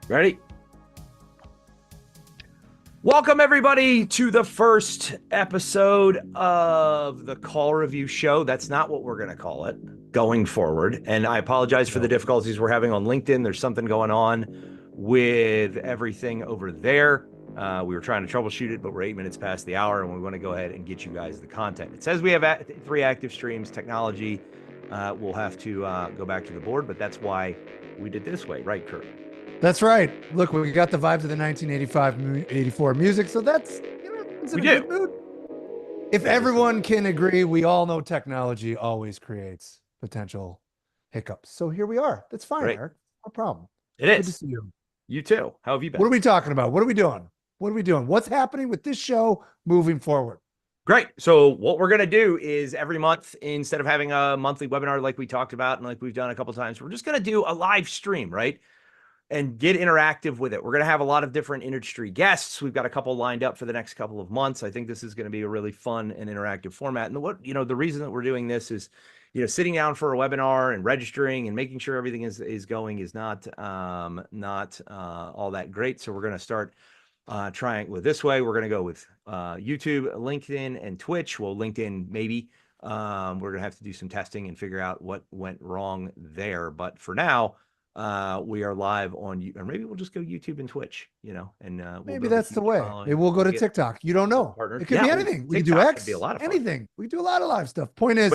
Ready? Welcome, everybody, to the first episode of the Call Review Show. That's not what we're going to call it going forward. And I apologize for the difficulties we're having on LinkedIn. There's something going on with everything over there. We were trying to troubleshoot it, but we're 8 minutes past the hour, and we want to go ahead and get you guys the content. It says we have 3 active streams. Technology, we'll have to go back to the board, but that's why we did this way, right, Kurt? That's right. Look, we got the vibes of the 1985-84 music, so that's, it's in a good mood. If everyone can agree, we all know technology always creates potential hiccups. So here we are. That's fine, Eric. No problem. It is. Good to see you. You too. How have you been? What are we talking about? What are we doing? What are we doing? What's happening with this show moving forward? Great. So what we're going to do is every month, instead of having a monthly webinar like we talked about and like we've done a couple of times, we're just going to do a live stream, right? And get interactive with it. We're going to have a lot of different industry guests. We've got a couple lined up for the next couple of months. I think this is going to be a really fun and interactive format. And the reason that we're doing this is, sitting down for a webinar and registering and making sure everything is going is not all that great. So we're going to start trying with this way. We're going to go with YouTube, LinkedIn, and Twitch. Well, LinkedIn, maybe. We're going to have to do some testing and figure out what went wrong there. But for now, we are live on, or maybe we'll just go YouTube and Twitch, and maybe that's the way. Maybe we'll go to TikTok. You don't know. It could be anything. We could do X. Be a lot of anything. We could do a lot of live stuff. Point is,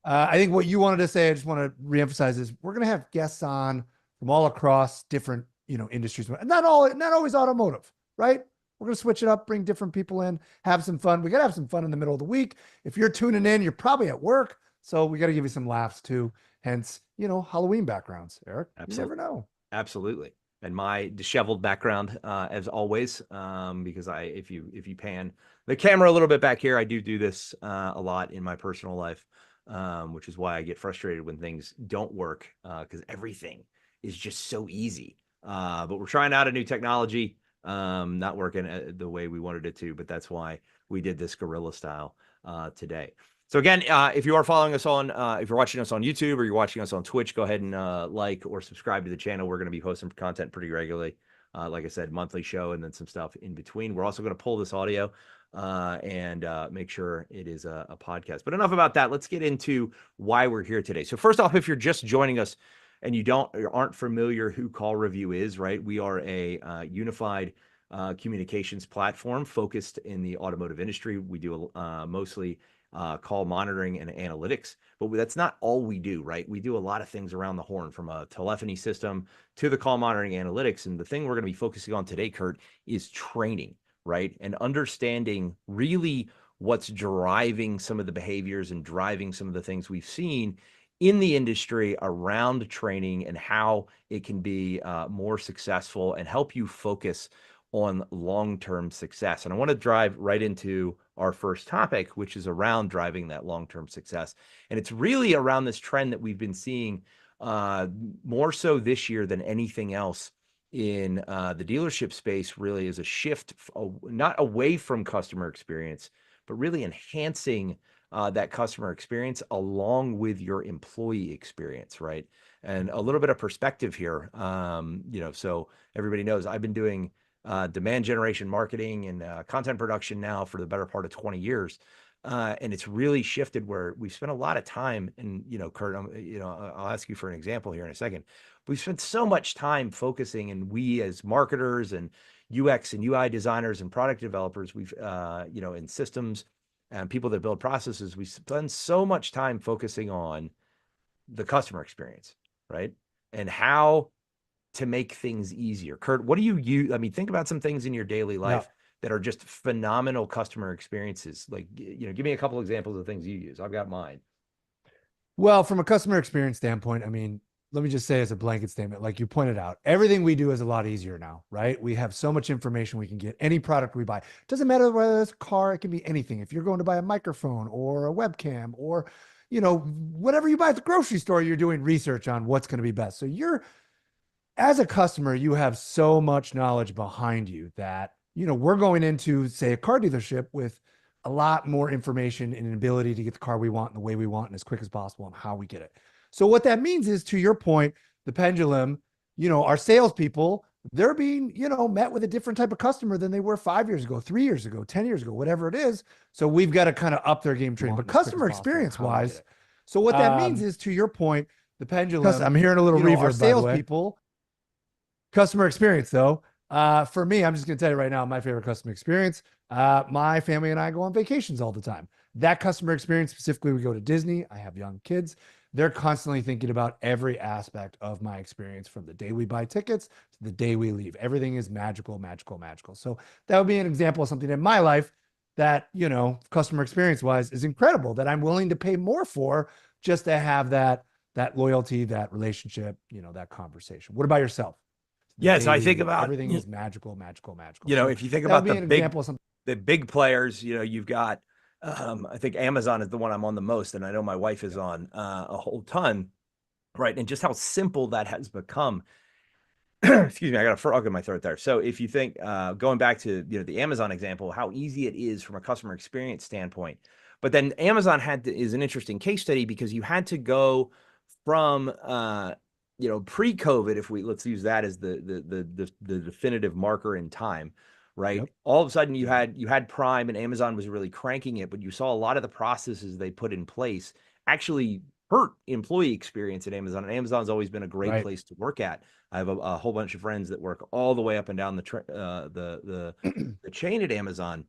I think what you wanted to say, I just want to reemphasize is we're going to have guests on from all across different, industries. Not always automotive, right? We're going to switch it up, bring different people in, have some fun. We got to have some fun in the middle of the week. If you're tuning in, you're probably at work. So we got to give you some laughs too. Hence, Halloween backgrounds, Eric. Absolutely. You never know. Absolutely. And my disheveled background, as always, because if you pan the camera a little bit back here, I do this a lot in my personal life, which is why I get frustrated when things don't work, because everything is just so easy. But we're trying out a new technology, not working the way we wanted it to, but that's why we did this guerrilla style today. So again, if you are following us on, if you're watching us on YouTube or you're watching us on Twitch, go ahead and like or subscribe to the channel. We're going to be posting content pretty regularly. Like I said, monthly show and then some stuff in between. We're also going to pull this audio and make sure it is a podcast. But enough about that. Let's get into why we're here today. So first off, if you're just joining us and you aren't familiar who Call Review is, right? We are a unified communications platform focused in the automotive industry. We do mostly call monitoring and analytics, but that's not all we do, right? We do a lot of things around the horn, from a telephony system to the call monitoring analytics. And the thing we're going to be focusing on today, Kurt, is training, right? And understanding really what's driving some of the behaviors and driving some of the things we've seen in the industry around training and how it can be more successful and help you focus on long-term success. And I want to drive right into our first topic, which is around driving that long-term success. And it's really around this trend that we've been seeing more so this year than anything else in the dealership space, really is a shift, not away from customer experience, but really enhancing that customer experience along with your employee experience, right? And a little bit of perspective here, so everybody knows I've been doing demand generation marketing and content production now for the better part of 20 years. And it's really shifted where we've spent a lot of time, and, Kurt, I'll ask you for an example here in a second. We've spent so much time focusing, and we as marketers and UX and UI designers and product developers, we've, in systems and people that build processes, we spend so much time focusing on the customer experience, right? And how to make things easier. Kurt, what do you use? I mean, think about some things in your daily life that are just phenomenal customer experiences. Like, give me a couple examples of things you use. I've got mine. Well, from a customer experience standpoint, I mean, let me just say as a blanket statement, like you pointed out, everything we do is a lot easier now, right? We have so much information we can get. Any product we buy, doesn't matter whether it's a car, it can be anything. If you're going to buy a microphone or a webcam or, whatever you buy at the grocery store, you're doing research on what's going to be best. So as a customer, you have so much knowledge behind you that, we're going into, say, a car dealership with a lot more information and an ability to get the car we want in the way we want and as quick as possible and how we get it. So what that means is, to your point, the pendulum, our salespeople they're being, met with a different type of customer than they were 5 years ago, 3 years ago, 10 years ago, whatever it is. So we've got to kind of up their game training. But as quick as customer possible. experience How do we get wise, it? so what that means is, to your point, The I'm pendulum. hearing a little Our reverb, by the way. salespeople. Customer experience, though, for me, I'm just going to tell you right now, my favorite customer experience. My family and I go on vacations all the time. That customer experience, specifically, we go to Disney. I have young kids. They're constantly thinking about every aspect of my experience from the day we buy tickets to the day we leave. Everything is magical, magical, magical. So that would be an example of something in my life that, customer experience wise is incredible, that I'm willing to pay more for just to have that loyalty, that relationship, that conversation. What about yourself? The Yeah, so day I we think leave, about, everything is magical, magical, magical. you know, So if you think that would about be an example of something. the big players, you've got, I think Amazon is the one I'm on the most, and I know my wife is Yeah. on a whole ton, right? And just how simple that has become. Excuse me, I got a frog in my throat there. So if you think, going back to, the Amazon example, how easy it is from a customer experience standpoint, but then Amazon is an interesting case study because you had to go from, pre-COVID, if let's use that as the definitive marker in time, right? Yep. All of a sudden you had Prime and Amazon was really cranking it, but you saw a lot of the processes they put in place actually hurt employee experience at Amazon. And Amazon's always been a great Right. place to work at. I have a whole bunch of friends that work all the way up and down the chain at Amazon,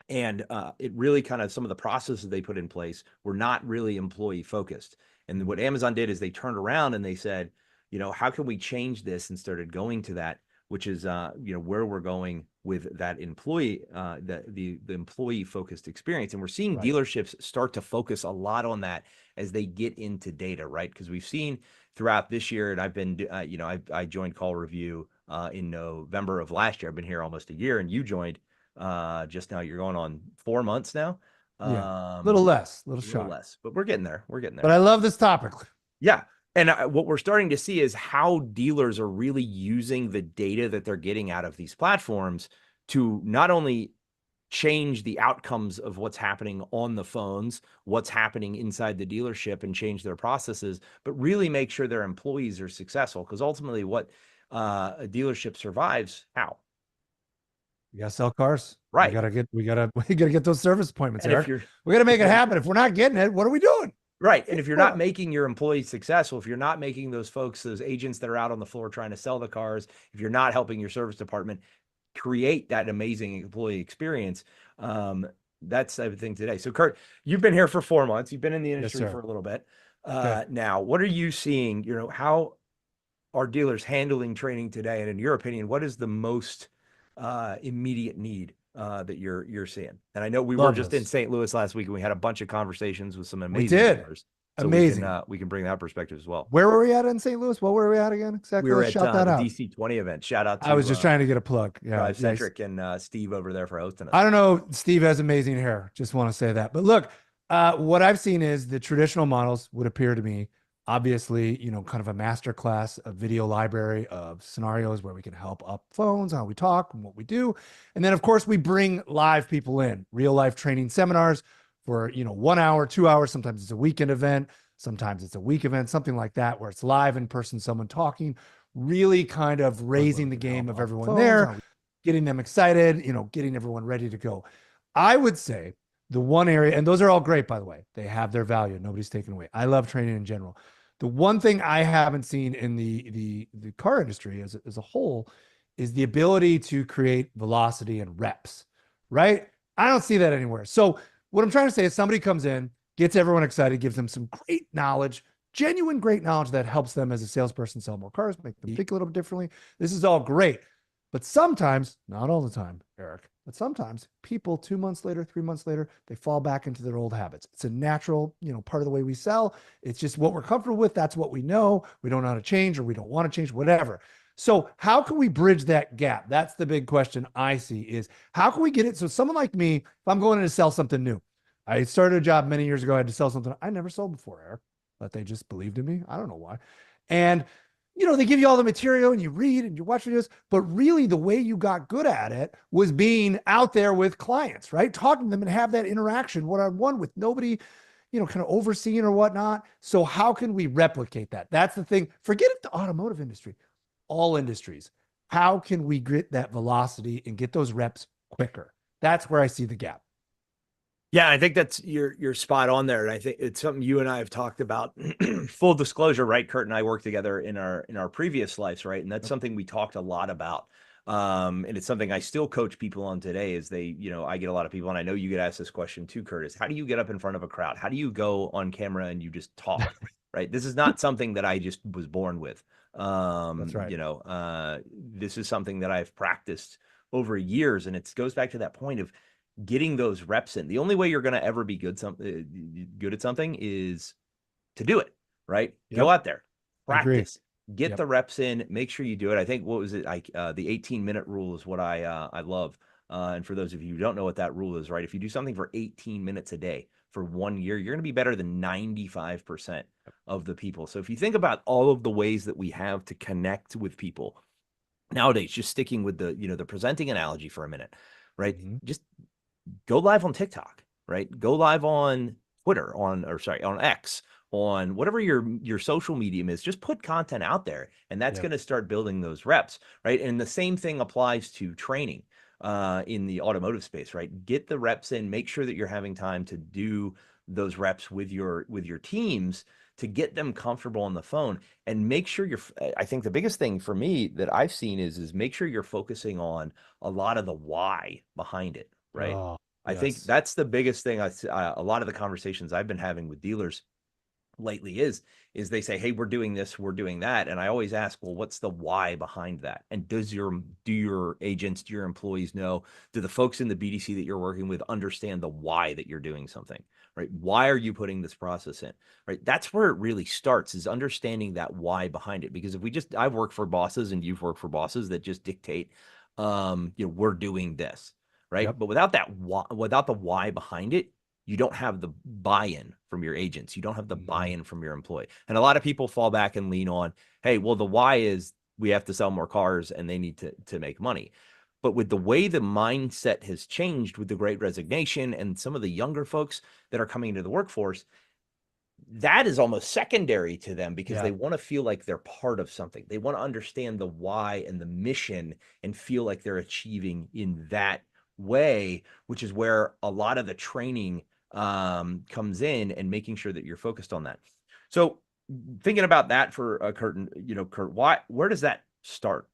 and it really kind of, some of the processes they put in place were not really employee focused. And what Amazon did is they turned around and they said, how can we change this, and started going to that, which is where we're going with that employee, the employee focused experience. And we're seeing Right. dealerships start to focus a lot on that as they get into data, right? Because we've seen throughout this year, and I've been, I joined Call Review in November of last year. I've been here almost a year, and you joined just now. You're going on 4 months now. Yeah. A little less, a little A little shy. less, but we're getting there. We're getting But there. I love this topic. Yeah. And what we're starting to see is how dealers are really using the data that they're getting out of these platforms to not only change the outcomes of what's happening on the phones, what's happening inside the dealership, and change their processes, but really make sure their employees are successful. Because ultimately, what a dealership survives, how? We gotta sell cars. We Right. gotta get we gotta we gotta get those service appointments, And if Eric. you're We gotta make if it you're happen. If we're not getting it, what are we doing? Right. And if you're not Yeah. making your employees successful, if you're not making those folks, those agents that are out on the floor trying to sell the cars, if you're not helping your service department create that amazing employee experience, that's everything today. So, Kurt, you've been here for 4 months. You've been in the Yes, industry sir. for a little bit. Okay. Now, what are you seeing? How are dealers handling training today? And in your opinion, what is the most immediate need that you're seeing? And I know we were Love just in this. St. Louis last week, and we had a bunch of conversations with some We amazing did. dealers. So Amazing. we can bring that perspective as well. Where were we at in St. Louis? What were we at again? We Exactly. were Let's at shout that the out. DC 20 event. Shout out I was to just trying to get a plug. Yeah. Drive Centric and Steve over there for hosting us. I don't know. Steve has amazing hair. Just want to say that. But look, what I've seen is the traditional models would appear to me, obviously, kind of a master class, a video library of scenarios where we can help up phones, how we talk and what we do. And then, of course, we bring live people in, real life training seminars for, 1 hour, 2 hours. Sometimes it's a weekend event. Sometimes it's a week event, something like that, where it's live in person, someone talking, really kind of raising the game of everyone there, getting them excited, getting everyone ready to go. I would say the one area, and those are all great, by the way, they have their value. Nobody's taken away. I love training in general. The one thing I haven't seen in the car industry as a whole is the ability to create velocity and reps, right? I don't see that anywhere. So what I'm trying to say is somebody comes in, gets everyone excited, gives them some great knowledge, genuine great knowledge that helps them as a salesperson sell more cars, make them think a little bit differently. This is all great. But sometimes, not all the time, Eric, but sometimes people 2 months later, 3 months later, they fall back into their old habits. It's a natural, part of the way we sell. It's just what we're comfortable with. That's what we know. We don't know how to change, or we don't want to change, whatever. So how can we bridge that gap? That's the big question I see, is how can we get it? So someone like me, if I'm going in to sell something new, I started a job many years ago. I had to sell something I never sold before, Eric, but they just believed in me. I don't know why. And they give you all the material and you read and you watch videos, but really the way you got good at it was being out there with clients, right? Talking to them and have that interaction one-on-one with nobody, kind of overseeing or whatnot. So how can we replicate that? That's the thing. Forget it, the automotive industry, all industries. How can we get that velocity and get those reps quicker? That's where I see the gap. Yeah, I think that's you're spot on there. And I think it's something you and I have talked about. Full disclosure, right? Kurt and I worked together in our previous lives, right? And that's Yep. something we talked a lot about. And it's something I still coach people on today is they, I get a lot of people, and I know you get asked this question too, Curtis. How do you get up in front of a crowd? How do you go on camera and you just talk? Right. This is not something that I just was born with. That's right. This is something that I've practiced over years. And it goes back to that point of getting those reps in. The only way you're going to ever be good at something is to do it, right? Go Yep. out there, Agree. practice, get Yep. the reps in, make sure you do it. I think what was it like the 18-minute rule is what I love. And for those of you who don't know what that rule is, right? If you do something for 18 minutes a day for 1 year, you're going to be better than 95% of the people. So if you think about all of the ways that we have to connect with people nowadays, just sticking with the presenting analogy for a minute, right? Mhm. Just go live on TikTok, right? Go live on Twitter, on X, on whatever your social medium is. Just put content out there, and that's Yep. going to start building those reps, right? And the same thing applies to training in the automotive space, right? Get the reps in, make sure that you're having time to do those reps with your teams to get them comfortable on the phone, and make sure I think the biggest thing for me that I've seen is make sure you're focusing on a lot of the why behind it, right? Oh, I think yes. that's the biggest thing. A lot of the conversations I've been having with dealers lately is they say, hey, we're doing this, we're doing that, and I always ask, well, what's the why behind that? And do your agents, do your employees know, do the folks in the BDC that you're working with understand the why that you're doing something, right? Why are you putting this process in, right? That's where it really starts, is understanding that why behind it. Because if I've worked for bosses and you've worked for bosses that just dictate, we're doing this, right? Yep. But without that why, without the why behind it, you don't have the buy-in from your agents. You don't have the Mhm. buy-in from your employee. And a lot of people fall back and lean on, hey, well, the why is we have to sell more cars and they need to make money. But with the way the mindset has changed with the great resignation and some of the younger folks that are coming into the workforce, that is almost secondary to them because Yeah. they want to feel like they're part of something. They want to understand the why and the mission and feel like they're achieving in that way, which is where a lot of the training comes in, and making sure that you're focused on that. So thinking about that for Kurt, where does that start?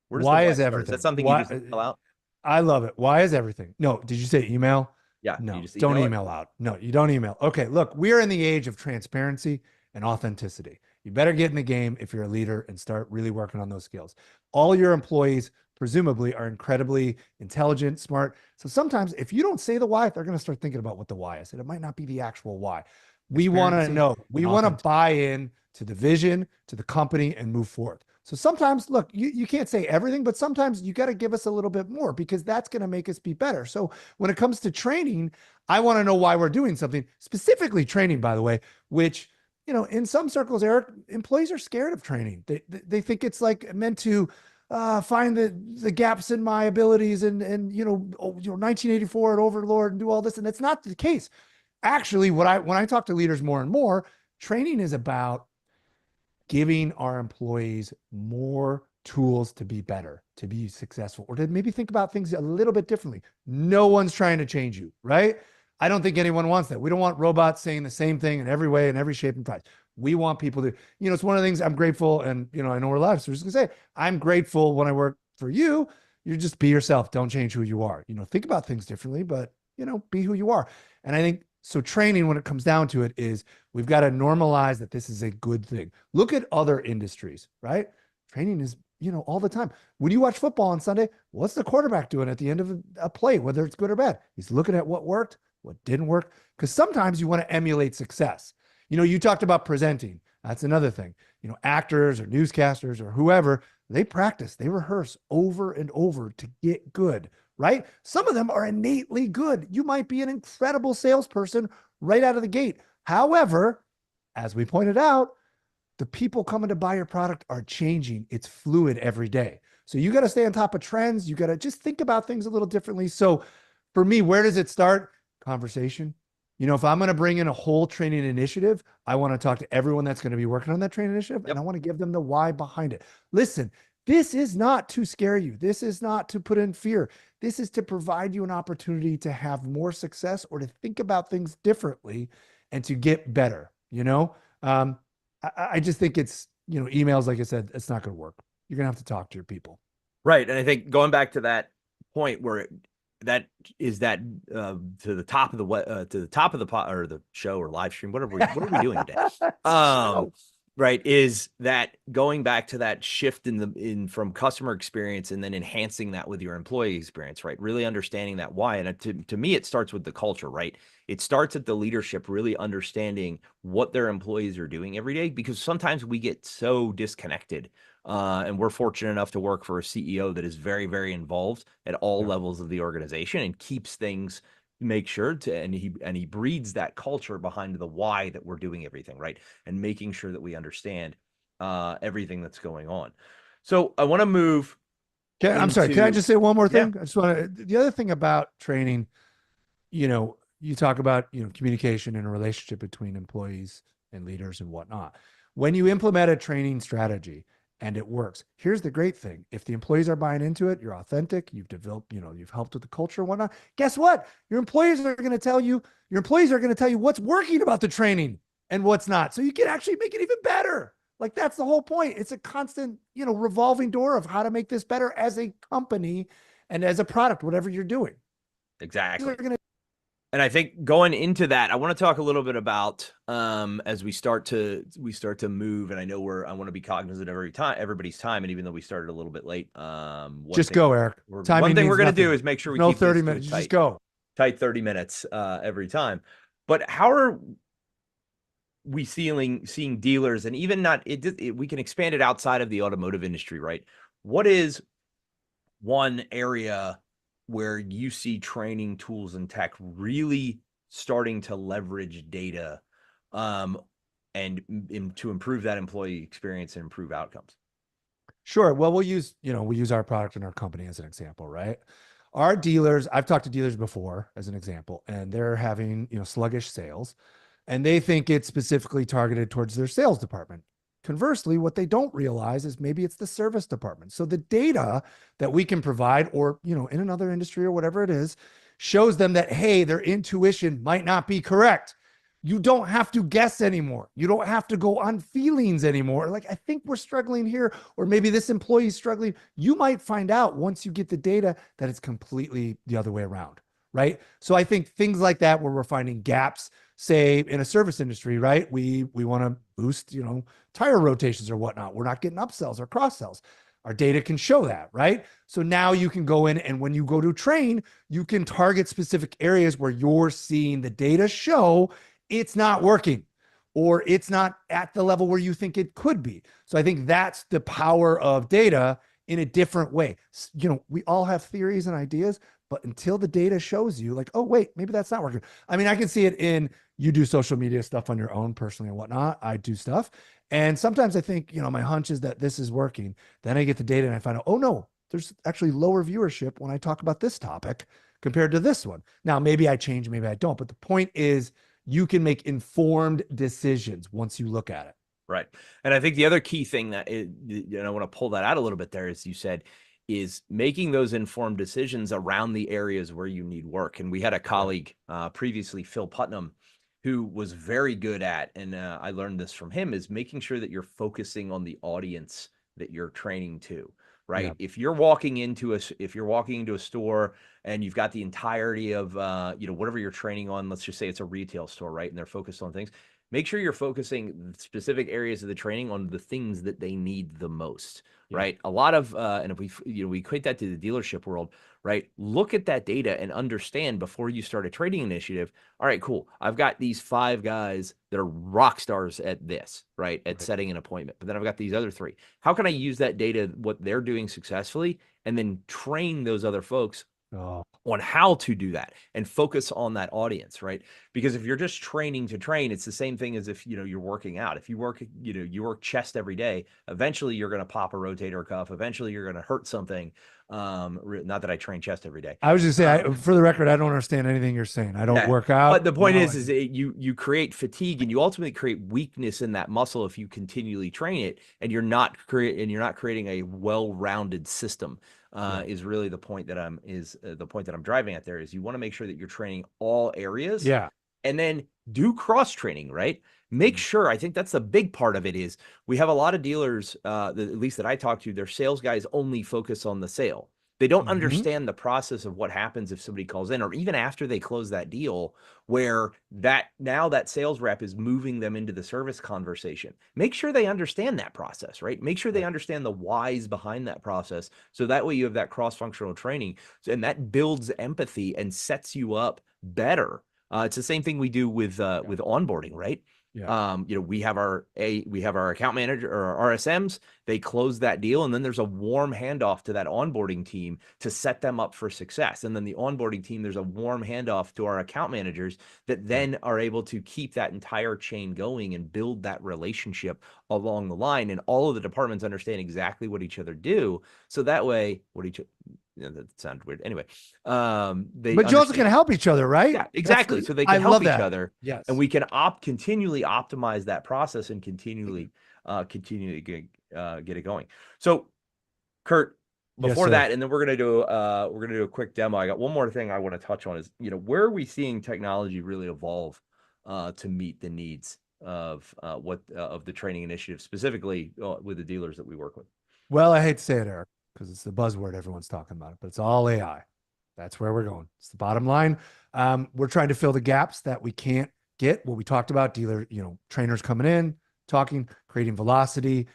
Where does the Why why is start? Is that everything? something you Why? just email out? I love it. Why is everything? No, did you say email? Yeah. Do you No, just don't email it? email out. No, you don't email. Okay, look, we're in the age of transparency and authenticity. You better get in the game if you're a leader and start really working on those skills. All your employees, presumably, are incredibly intelligent, smart. So sometimes if you don't say the why, they're going to start thinking about what the why is. And it might not be the actual why. We want to Transparency know, we and want to authenticity. buy in to the vision, to the company, and move forward. So sometimes, look, you can't say everything, but sometimes you got to give us a little bit more because that's going to make us be better. So when it comes to training, I want to know why we're doing something, specifically training, by the way, which, in some circles, Eric, employees are scared of training. They think it's like meant to find the gaps in my abilities and 1984 at Overlord and do all this. And it's not the case. Actually, when I talk to leaders more and more, training is about giving our employees more tools to be better, to be successful, or to maybe think about things a little bit differently. No one's trying to change you, right? I don't think anyone wants that. We don't want robots saying the same thing in every way, in every shape and size. We want people to, it's one of the things I'm grateful, and I know we're live, so I'm just gonna say, I'm grateful when I work for you. You just be yourself. Don't change who you are. Think about things differently, but be who you are. And I think so. Training, when it comes down to it, is we've got to normalize that this is a good thing. Look at other industries, right? Training is, all the time. When you watch football on Sunday, what's the quarterback doing at the end of a play, whether it's good or bad? He's looking at what worked, what didn't work, because sometimes you want to emulate success. You talked about presenting. That's another thing. Actors or newscasters or whoever, they practice, they rehearse over and over to get good, right? Some of them are innately good. You might be an incredible salesperson right out of the gate. However, as we pointed out, the people coming to buy your product are changing. It's fluid every day. So you got to stay on top of trends. You got to just think about things a little differently. So for me, where does it start? Conversation. If I'm going to bring in a whole training initiative, I want to talk to everyone that's going to be working on that training initiative, and Yep. I want to give them the why behind it. Listen, This is not to scare you. This is not to put in fear. This is to provide you an opportunity to have more success or to think about things differently and to get better. Um, I just think it's, emails, like I said, it's not going to work. You're going to have to talk to your people. Right. And I think going back to that point where that is that to the top of the pot or the show or live stream, whatever what are we doing today? Um, right, is that going back to that shift in from customer experience and then enhancing that with your employee experience, right? Really understanding that why. And to me, it starts with the culture, right? It starts at the leadership really understanding what their employees are doing every day, because sometimes we get so disconnected. And we're fortunate enough to work for a CEO that is very, very involved at all Yeah. levels of the organization and keeps things make sure to and he breeds that culture behind the why that we're doing everything right and making sure that we understand everything that's going on. So I want to move I'm sorry. Can I into just say one more yeah. thing? I just want to, the other thing about training, you talk about, communication and a relationship between employees and leaders and whatnot. When you implement a training strategy and it works, here's the great thing. If the employees are buying into it, you're authentic, you've developed, you've helped with the culture and whatnot. Guess what? Your employees are going to tell you what's working about the training and what's not. So you can actually make it even better. Like that's the whole point. It's a constant, revolving door of how to make this better as a company and as a product, whatever you're doing. Exactly. They're going to And I think going into that, I want to talk a little bit about as we start to move. And I know I want to be cognizant of everybody's time. And even though we started a little bit late, just go, Eric. one Timing thing we're means going to do nothing. is make sure There's we no keep 30 this to a minutes. You just go. tight 30 minutes every time. But how are we seeing dealers, and even not we can expand it outside of the automotive industry, right? What is one area where you see training tools and tech really starting to leverage data um, and to improve that employee experience and improve outcomes? Sure. Well, we use our product in our company as an example, right? Our dealers, I've talked to dealers before as an example, and they're having, sluggish sales, and they think it's specifically targeted towards their sales department. Conversely, what they don't realize is maybe it's the service department. So the data that we can provide, or, in another industry or whatever it is, shows them that, hey, their intuition might not be correct. You don't have to guess anymore. You don't have to go on feelings anymore. Like, I think we're struggling here, or maybe this employee is struggling. You might find out once you get the data that it's completely the other way around, right? So I think things like that, where we're finding gaps, say in a service industry, right? We want to boost, tire rotations or whatnot. We're not getting upsells or cross sells. Our data can show that, right? So now you can go in, and when you go to train, you can target specific areas where you're seeing the data show it's not working, or it's not at the level where you think it could be. So I think that's the power of data in a different way. We all have theories and ideas, but until the data shows you, like, oh, wait, maybe that's not working. I mean, I can see it in, you do social media stuff on your own personally and whatnot. I do stuff. And sometimes I think, my hunch is that this is working. Then I get the data and I find out, oh, no, there's actually lower viewership when I talk about this topic compared to this one. Now, maybe I change, maybe I don't. But the point is, you can make informed decisions once you look at it. Right. And I think the other key thing and I want to pull that out a little bit there, as you said, is making those informed decisions around the areas where you need work. And we had a colleague previously, Phil Putnam, who was very good at, and I learned this from him, is making sure that you're focusing on the audience that you're training to. Right. Yeah. If you're walking into a store and you've got the entirety of whatever you're training on, let's just say it's a retail store, right? And they're focused on things. Make sure you're focusing specific areas of the training on the things that they need the most, Yeah. right? A lot of, and if we equate that to the dealership world, right? Look at that data and understand before you start a trading initiative. All right, cool. I've got these 5 guys that are rock stars at this, right? At setting an appointment. But then I've got these other 3. How can I use that data, what they're doing successfully, and then train those other folks Oh, on how to do that and focus on that audience, right? Because if you're just training to train, it's the same thing as if, you're working out. If you work, you work chest every day, eventually you're going to pop a rotator cuff. Eventually you're going to hurt something. Not that I train chest every day. I was just saying, Um, for the record, I don't understand anything you're saying. I don't yeah. work But out. the point No is idea. you create fatigue and you ultimately create weakness in that muscle if you continually train it and you're not creating a well-rounded system. Yeah. Is really the point that I'm driving at there is you want to make sure that you're training all areas Yeah. and then do cross training, right? Make Mhm. sure, I think that's the big part of it is we have a lot of dealers, at least that I talk to, their sales guys only focus on the sale. They don't Mhm. understand the process of what happens if somebody calls in, or even after they close that deal, where that sales rep is moving them into the service conversation. Make sure they understand that process, right? Make sure they Right. understand the whys behind that process. So that way you have that cross-functional training, and that builds empathy and sets you up better. It's the same thing we do Yeah. with onboarding, right? Yeah. We have our account manager or our RSMs. They close that deal, and then there's a warm handoff to that onboarding team to set them up for success. And then the onboarding team, there's a warm handoff to our account managers that Yeah. then are able to keep that entire chain going and build that relationship along the line. And all of the departments understand exactly what each other do. So that way, that sounds weird. Anyway, they But you also can understand. help each other, right? Yeah, exactly. So they I can help love each that. other, and Yes. we can continually optimize that process and continually get it going. So, Kurt, Yes, before sir. that, and then we're gonna do a quick demo. I got one more thing I want to touch on is, where are we seeing technology really evolve to meet the needs of the training initiative, specifically with the dealers that we work with? Well, I hate to say it, Eric, because it's the buzzword everyone's talking about, but it's all AI. That's where we're going. It's the bottom line. We're trying to fill the gaps that we can't get. What we talked about, trainers coming in, talking, creating velocity,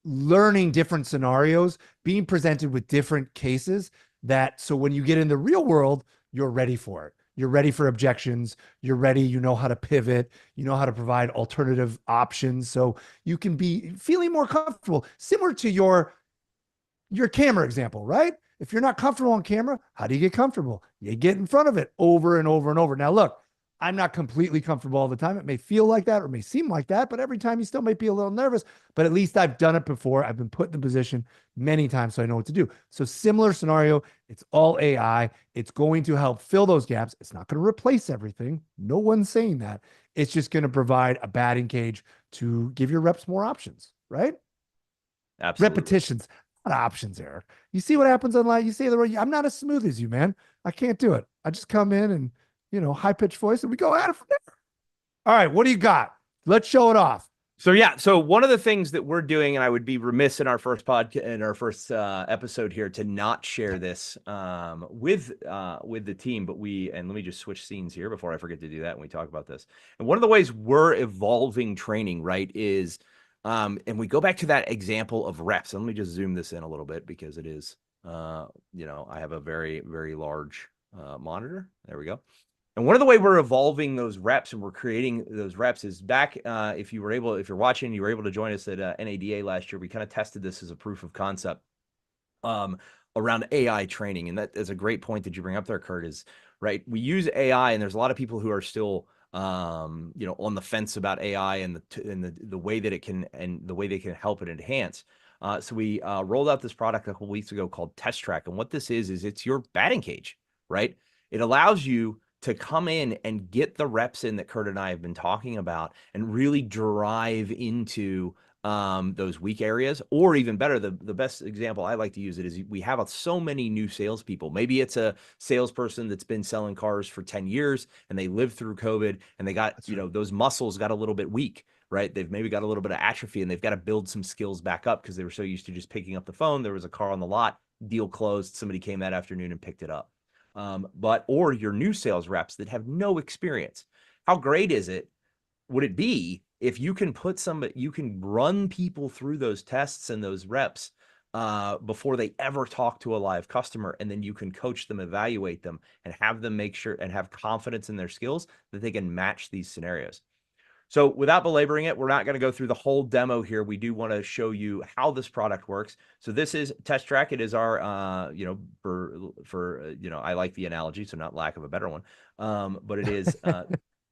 learning different scenarios, being presented with different cases that so when you get in the real world, you're ready for it. You're ready for objections. You're ready. You know how to pivot. You know how to provide alternative options. So you can be feeling more comfortable, similar to your camera example, right? If you're not comfortable on camera, how do you get comfortable? You get in front of it over and over and over. Now, look, I'm not completely comfortable all the time. It may feel like that or it may seem like that, but every time you still might be a little nervous. But at least I've done it before. I've been put in the position many times, so I know what to do. So, similar scenario, it's all AI. It's going to help fill those gaps. It's not going to replace everything. No one's saying that. It's just going to provide a batting cage to give your reps more options, right? Absolutely. Repetitions, not options, Eric. You see what happens online. You say the word, I'm not as smooth as you, man. I can't do it. I just come in and, high pitched voice and we go at it from there. All right. What do you got? Let's show it off. So yeah, so one of the things that we're doing, and I would be remiss in our first episode here to not share this with the team, but let me just switch scenes here before I forget to do that when we talk about this. And one of the ways we're evolving training, right, is and we go back to that example of reps. And let me just zoom this in a little bit because it is I have a very, very large monitor. There we go. And one of the way we're evolving those reps and we're creating those reps is back. If you're watching, you were able to join us at NADA last year. We kind of tested this as a proof of concept um, around AI training. And that is a great point that you bring up there, Kurt, is right. We use AI and there's a lot of people who are still, on the fence about AI and the way that it can, and the way they can help it enhance. So we rolled out this product a couple weeks ago called Test Track. And what this is it's your batting cage, right? It allows you to come in and get the reps in that Kurt and I have been talking about and really drive into those weak areas. Or even better, the best example I like to use it is we have so many new salespeople. Maybe it's a salesperson that's been selling cars for 10 years and they lived through COVID and they got, That's right. those muscles got a little bit weak, right? They've maybe got a little bit of atrophy and they've got to build some skills back up because they were so used to just picking up the phone. There was a car on the lot, deal closed. Somebody came that afternoon and picked it up. Or your new sales reps that have no experience. How great would it be if you can run people through those tests and those reps before they ever talk to a live customer, and then you can coach them, evaluate them, and have them make sure and have confidence in their skills that they can match these scenarios. So without belaboring it, we're not going to go through the whole demo here. We do want to show you how this product works. So this is Test Track. It is our, I like the analogy, so not lack of a better one. But it is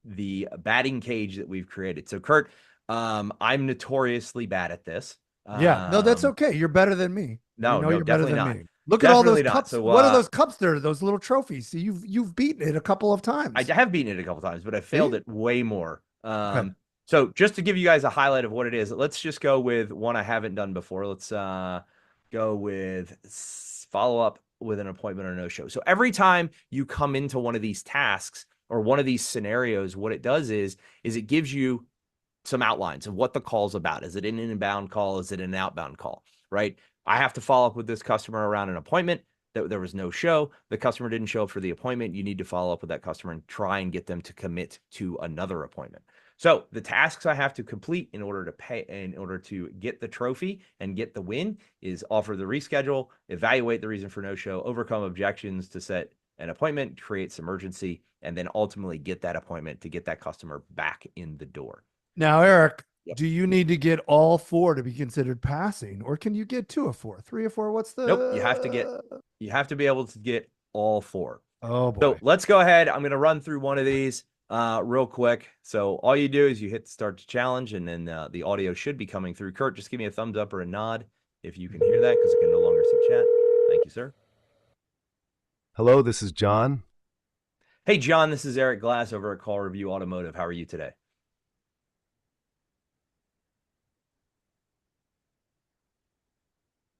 the batting cage that we've created. So Kurt, I'm notoriously bad at this. Yeah, no, that's okay. You're better than me. We No, know no, you're better definitely than not. me. Look at all those Definitely not. cups. So What are those cups there? Those little trophies. See, you've beaten it a couple of I times. have beaten it a couple times, but I failed See? it way more. Okay. So just to give you guys a highlight of what it is, let's just go with one I haven't done before. Let's go with follow up with an appointment or no show. So every time you come into one of these tasks or one of these scenarios, what it does is it gives you some outlines of what the call's about. Is it an inbound call? Is it an outbound call? Right? I have to follow up with this customer around an appointment. There was no show. The customer didn't show up for the appointment. You need to follow up with that customer and try and get them to commit to another appointment. So the tasks I have to complete in order to pay, in order to get the trophy and get the win is offer the reschedule, evaluate the reason for no show, overcome objections to set an appointment, create some urgency, and then ultimately get that appointment to get that customer back in the door. Now, Eric, Yep. do you need to get all four to be considered passing, or can you get two of four, three or four? What's Nope, you have to be able to get all four. Oh So boy. let's go ahead. I'm going to run through one of these real quick. So all you do is you hit start to challenge, and then the audio should be coming through. Kurt, just give me a thumbs up or a nod if you can hear that, because I can no longer see chat. Thank you, sir. Hello, this is John. Hey, John, this is Eric Glass over at Call Review Automotive. How are you today?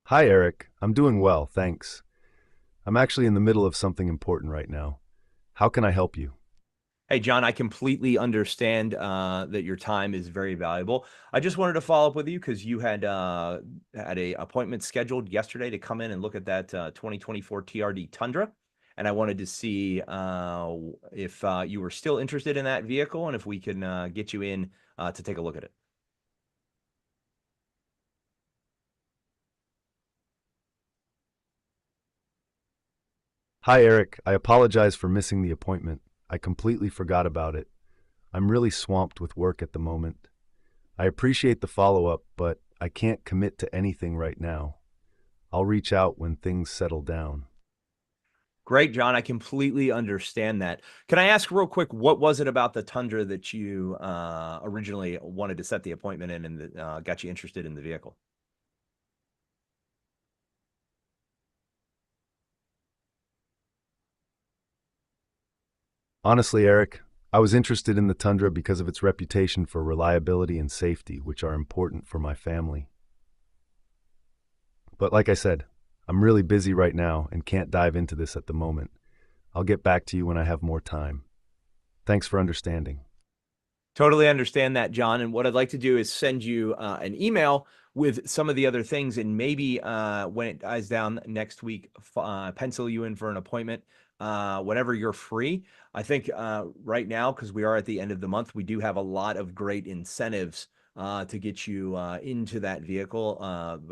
Hi, Eric. I'm doing well, thanks. I'm actually in the middle of something important right now. How can I help you? Hey, John, I completely understand that your time is very valuable. I just wanted to follow up with you because you had a appointment scheduled yesterday to come in and look at that 2024 TRD Tundra, and I wanted to see if you were still interested in that vehicle and if we can get you in to take a look at it. Hi, Eric. I apologize for missing the appointment. I completely forgot about it. I'm really swamped with work at the moment. I appreciate the follow-up, but I can't commit to anything right now. I'll reach out when things settle down. Great, John. I completely understand that. Can I ask real quick, what was it about the Tundra that you originally wanted to set the appointment in and that got you interested in the vehicle? Honestly, Eric, I was interested in the Tundra because of its reputation for reliability and safety, which are important for my family. But like I said, I'm really busy right now and can't dive into this at the moment. I'll get back to you when I have more time. Thanks for understanding. Totally understand that, John. And what I'd like to do is send you an email with some of the other things, and maybe when it dies down next week, pencil you in for an appointment whenever you're free. I think right now, because we are at the end of the month, we do have a lot of great incentives to get you into that vehicle.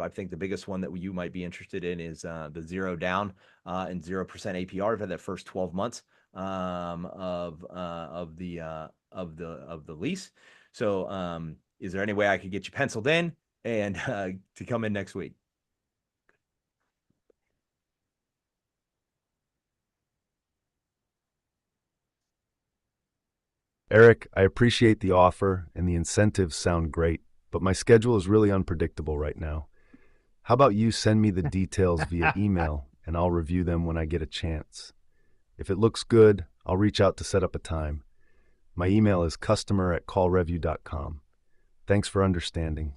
I think the biggest one that you might be interested in is the zero down and 0% APR for that first 12 months of the lease. So, is there any way I could get you penciled in and to come in next week? Eric, I appreciate the offer and the incentives sound great, but my schedule is really unpredictable right now. How about you send me the details via email and I'll review them when I get a chance. If it looks good, I'll reach out to set up a time. My email is customer@callreview.com. Thanks for understanding.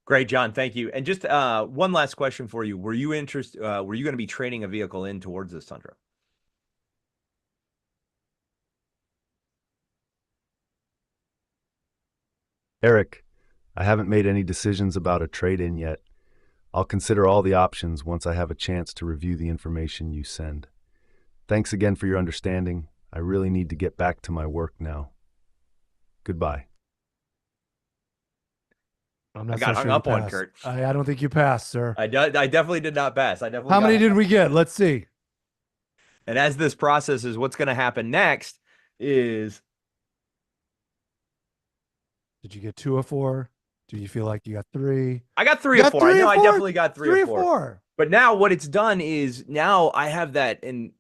Great, John. Thank you. And just one last question for you. Were you interested? Were you going to be trading a vehicle in towards this Tundra? Eric, I haven't made any decisions about a trade-in yet. I'll consider all the options once I have a chance to review the information you send. Thanks again for your understanding. I really need to get back to my work now. Goodbye. I'm I not so got hung sure you up on, passed. Kurt. I don't think you passed, sir. I definitely did not pass. I definitely How got many hung did up. we get? Let's see. And as this process is, what's going to happen next is Did you get 2 of 4? Do you feel like you got 3? I got 3 You of got 4. I 3 know of I 4? definitely got 3 of 3 of 4. 4. But now what it's done is now I have that, and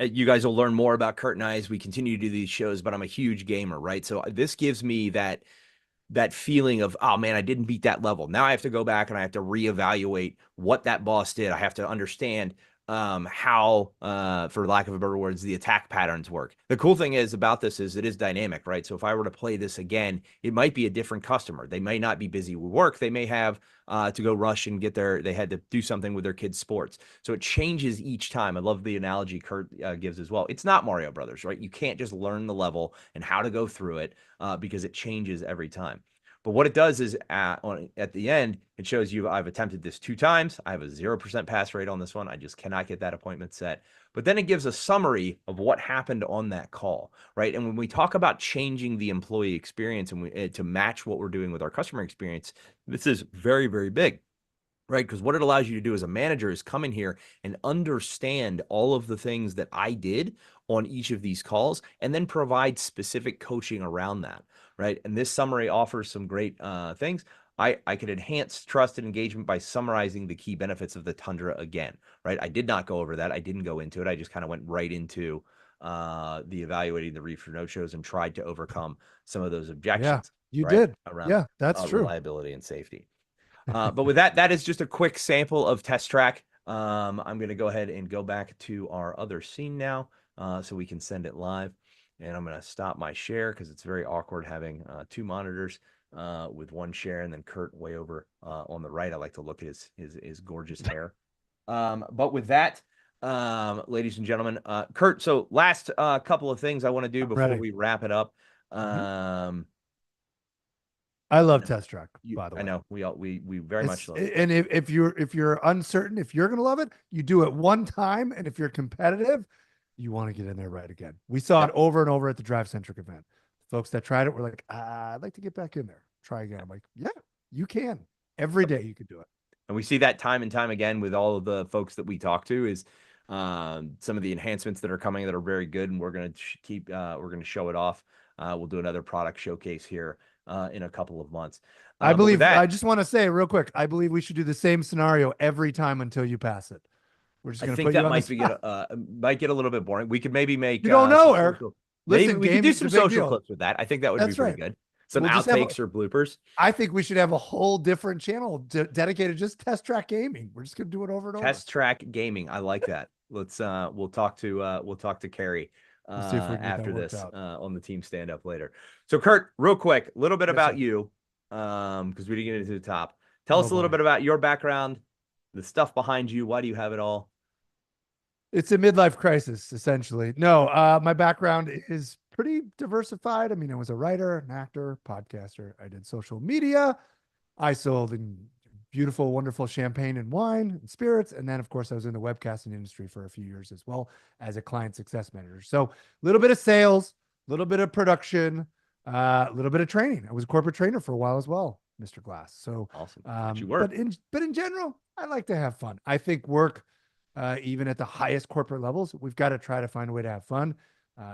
you guys will learn more about Kurt and I as we continue to do these shows, but I'm a huge gamer, right? So this gives me that feeling of, oh man, I didn't beat that level. Now I have to go back and I have to reevaluate what that boss did. I have to understand how, for lack of a better words, the attack patterns work. The cool thing is about this is it is dynamic, right? So if I were to play this again, it might be a different customer. They may not be busy with work. They may have to go rush and they had to do something with their kids' sports. So it changes each time. I love the analogy Kurt gives as well. It's not Mario Brothers, right? You can't just learn the level and how to go through it because it changes every time. But what it does is at the end, it shows you I've attempted this 2 times. I have a 0% pass rate on this one. I just cannot get that appointment set. But then it gives a summary of what happened on that call, right? And when we talk about changing the employee experience and to match what we're doing with our customer experience, this is very, very big. Right. Because what it allows you to do as a manager is come in here and understand all of the things that I did on each of these calls and then provide specific coaching around that. Right. And this summary offers some great things. I could enhance trust and engagement by summarizing the key benefits of the Tundra again. Right. I did not go over that. I didn't go into it. I just kind of went right into the evaluating the reef for no shows and tried to overcome some of those Yeah, objections. you Right. did. Around Yeah, that's true. reliability and safety. But with that, that is just a quick sample of Test Track. I'm going to go ahead and go back to our other scene now so we can send it live. And I'm going to stop my share because it's very awkward having 2 monitors with one share and then Kurt way over on the right. I like to look at his gorgeous hair. But with that, ladies and gentlemen, Kurt, so last couple of things I want to do before Ready. we wrap it up. I love Test Track, by the way. I know we very much love it. And if you're uncertain if you're gonna love it, you do it one time, and if you're competitive, you want to get in there right again. We saw it over and over at the Drive Centric event. Folks that tried it were like, I'd like to get back in there. Try again. I'm like, yeah, you can. Every day you can do it. And we see that time and time again with all of the folks that we talk to is some of the enhancements that are coming that are very good, and we're going to we're going to show it off. We'll do another product showcase here in a couple of months. I believe, I just want to say real quick, I believe we should do the same scenario every time until you pass it. We're just going to put you on might get a little bit boring. We could maybe make. You don't know, Eric. Maybe we could do some social clips with that. I think that would be pretty good. Some outtakes or bloopers. I think we should have a whole different channel dedicated just Test Track Gaming. We're just going to do it over and over. Test Track Gaming. I like that. Let's we'll talk to Carrie after this on the team stand up later. So Kurt, real quick, a little bit about you because we didn't get into the top. Tell us a little bit about your background, the stuff behind you. Why do you have it all? It's a midlife crisis, essentially. No, my background is pretty diversified. I mean, I was a writer, an actor, podcaster. I did social media. I sold in beautiful, wonderful champagne and wine and spirits. And then, of course, I was in the webcasting industry for a few years as well as a client success manager. So a little bit of sales, a little bit of production, a little bit of training. I was a corporate trainer for a while as well, Mr. Glass. So awesome. But in general, I like to have fun. I think work, even at the highest corporate levels, we've got to try to find a way to have fun.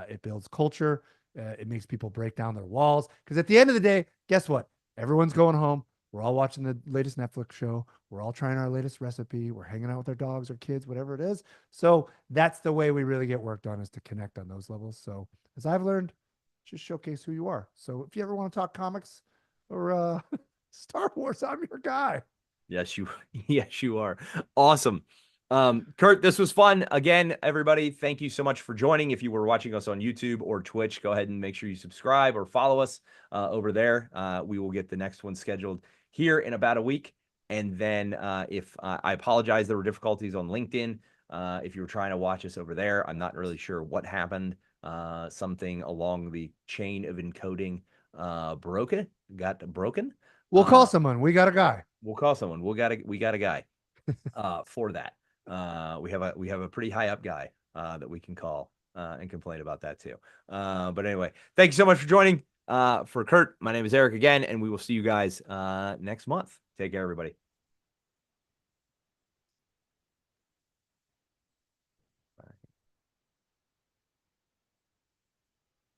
It builds culture. It makes people break down their walls. Because at the end of the day, guess what? Everyone's going home. We're all watching the latest Netflix show. We're all trying our latest recipe. We're hanging out with our dogs or kids, whatever it is. So that's the way we really get work done, is to connect on those levels. So as I've learned, just showcase who you are. So if you ever want to talk comics or Star Wars, I'm your guy. Yes, you are. Awesome. Kurt, this was fun. Again, everybody, thank you so much for joining. If you were watching us on YouTube or Twitch, go ahead and make sure you subscribe or follow us over there. We will get the next one scheduled here in about a week. And then if I apologize, there were difficulties on LinkedIn. If you were trying to watch us over there, I'm not really sure what happened. Something along the chain of encoding got broken. We'll call someone. We got a guy. We'll call someone. We got a guy for that. We have a pretty high up guy that we can call and complain about that too. But anyway, thank you so much for joining. For Kurt, my name is Eric again, and we will see you guys next month. Take care, everybody.